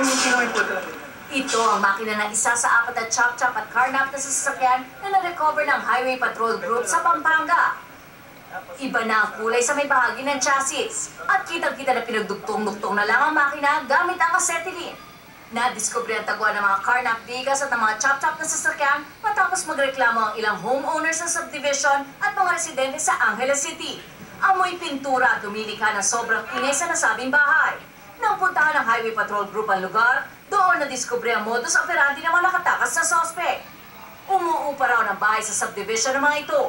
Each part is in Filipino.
Sino may putol? Ito ang makina ng isa sa 4 na chop-chop at carnap na sasakyan na na-recover ng Highway Patrol Group sa Pampanga. Iba na ang kulay sa may bahagi ng chassis at kitang-kita na pinagdugtong-dugtong na lang ang makina gamit ang acetylene. Nadiskubre ang tagwa ng mga carnap vehicles at ng mga chop-chop na sasakyan matapos magreklamo ang ilang homeowners sa subdivision at mga residente sa Angeles City. Amoy pintura at lumilikha ng sobrang ingay sa nasabing bahay. Nang puntahan ng Highway Patrol Group ang lugar, doon nadiskubre ang modus operandi ng mga nakatakas na sospek. Umuupa raw ng bahay sa subdivision ng mga ito.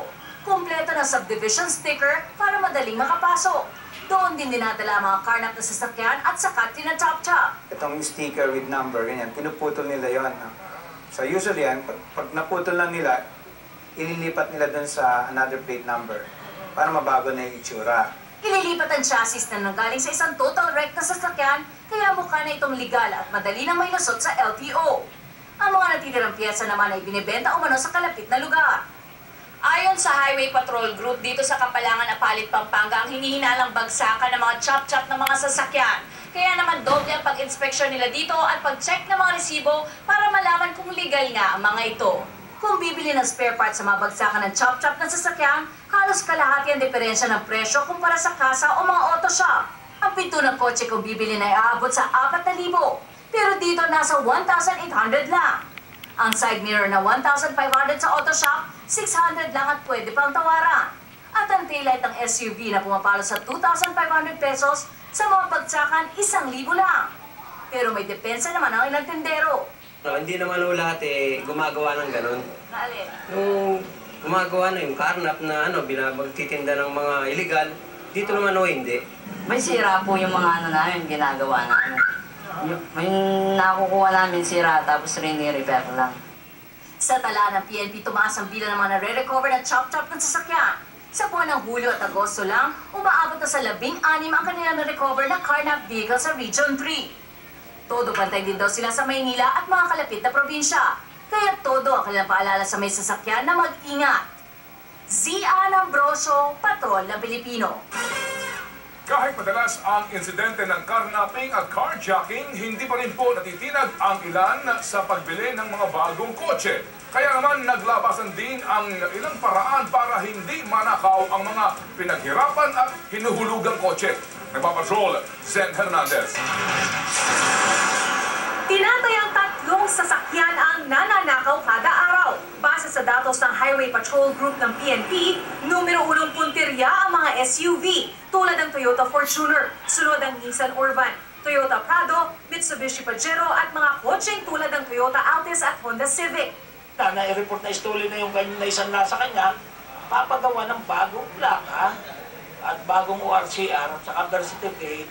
Kumpleto ng subdivision sticker para madaling makapasok. Doon din dinadala ang mga carnap na sasakyan at sakat din ang chop-chop. Itong sticker with number, ganyan, pinuputol nila yon. So usually yan, pag naputol lang nila, ililipat nila dun sa another plate number para mabago na yung itsura. Ililipat ang chassis na nanggaling sa isang total wreck na sasakyan, kaya mukha na itong legal at madali nang may lusot sa LTO. Ang mga natitirang piyesa naman ay binibenta umano sa kalapit na lugar. Ayon sa Highway Patrol Group dito sa Kapalangan, Apalit, Pampanga, ang hinihinalang bagsakan ng mga chop-chop ng mga sasakyan. Kaya naman doble ang pag-inspeksyon nila dito at pag-check ng mga resibo para malaman kung legal nga ang mga ito. Kung bibili ng spare parts sa mga bagsakan ng chop-chop na sasakyan, halos kalahati ang diferensya ng presyo kumpara sa kasa o mga auto shop. Ang pinto ng kotse kung bibili na ay aabot sa 4,000, pero dito nasa 1,800 lang. Ang side mirror na 1,500 sa auto shop, 600 lang at pwede pang tawaran. At ang taillight ng SUV na pumapalo sa 2,500 pesos, sa mga bagsakan 1,000 lang. Pero may depensa naman ang ilang tindero. No, hindi naman lahat gumagawa ng ganun. Naalin? Yung gumagawa na yung carnap na binabagtitinda ng mga illegal, dito naman hindi. May sira po yung mga namin, ginagawa namin. May nakukuha namin sira tapos rini-repair lang. Sa tala ng PNP, tumaas ang bilang ng mga nare-recover na chop-chop ng sasakyan. Sa buwan ng Hulyo at Agosto lang, umaabot na sa 16 ang kanilang na-recover na carnap vehicle sa Region 3. Todo pantay din daw sila sa Maynila at mga kalapit na probinsya. Kaya todo ang kanilang paalala sa may sasakyan na mag-ingat. Zian Ambrosio, Patrol ng Pilipino. Kahit madalas ang insidente ng carnapping at carjacking, hindi pa rin po natitinag ang ilan sa pagbili ng mga bagong kotse. Kaya naman naglabasan din ang ilang paraan para hindi manakaw ang mga pinaghirapan at hinuhulugang kotse. Nagpapatrol, Zen Hernandez. Tinatayang 3 sasakyan ang nananakaw kada araw. Base sa datos ng Highway Patrol Group ng PNP, numero 1 puntirya ang mga SUV tulad ng Toyota Fortuner, sunod ang Nissan Urban, Toyota Prado, Mitsubishi Pajero at mga kotseng tulad ng Toyota Altis at Honda Civic. Na-report na stolen na yung kanya, isang nasa kanya, papagawa ng bagong plaka at bagong ORCR at saka birth certificate,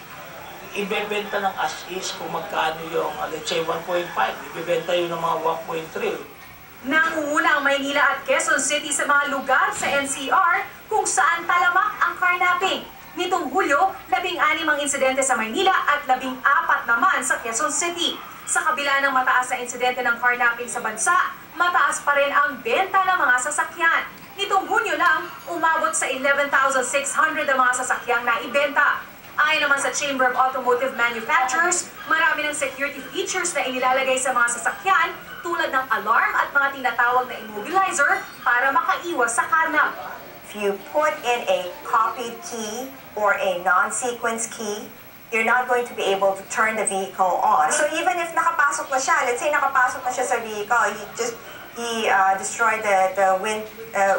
ibebenta ng as-is kung magkano yung, let's say, 1.5. Ibebenta yun ng mga 1.3. Nangunguna ang Maynila at Quezon City sa mga lugar sa NCR kung saan talamak ang carnapping. Nitong Hulyo, 16 ang insidente sa Maynila at 14 naman sa Quezon City. Sa kabila ng mataas na insidente ng carnapping sa bansa, mataas pa rin ang benta ng mga sasakyan. Nitong Hunyo lang, umabot sa 11,600 ang mga sasakyang naibenta. Ayon naman sa Chamber of Automotive Manufacturers, marami ng security features na inilalagay sa mga sasakyan tulad ng alarm at mga tinatawag na immobilizer para makaiwas sa carnap. If you put in a copied key or a non-sequence key, you're not going to be able to turn the vehicle on. So even if nakapasok na siya, let's say nakapasok na siya sa vehicle, he destroyed the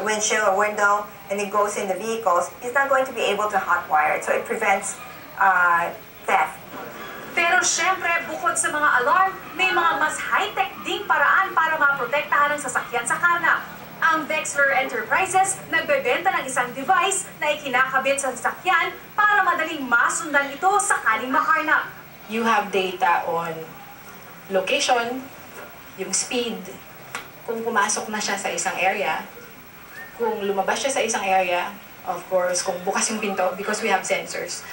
windshield or window and it goes in the vehicles, he's not going to be able to hotwire it. So it prevents theft. Pero syempre, bukod sa mga alarm, may mga mas high-tech ding paraan para maprotektahan ang sasakyan sa carnap. Ang Vexler Enterprises nagbebenta ng isang device na ikinakabit sa sasakyan para madaling masundan ito sakaling makarnap. You have data on location, yung speed, kung pumasok na siya sa isang area, kung lumabas siya sa isang area, of course, kung bukas yung pinto, because we have sensors.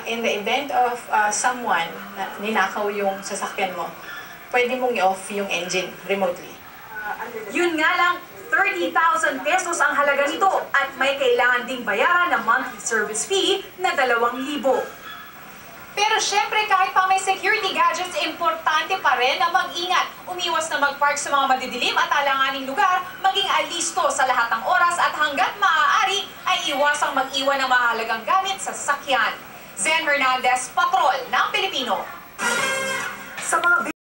In the event of someone na ninakaw yung sasakyan mo, pwede mong i-off yung engine remotely. Yun nga lang, 30,000 pesos ang halaga nito at may kailangan ding bayaran ng monthly service fee na 2,000. Pero syempre, kahit pa may security gadgets, importante pa rin na mag-ingat. Umiwas na mag-park sa mga madidilim at alanganing lugar, maging alisto sa lahat ng oras at hanggat maaari ay iwasang mag-iwan ng mahalagang gamit sa sasakyan. Zen Hernandez, Patrol ng Pilipino. Sa mga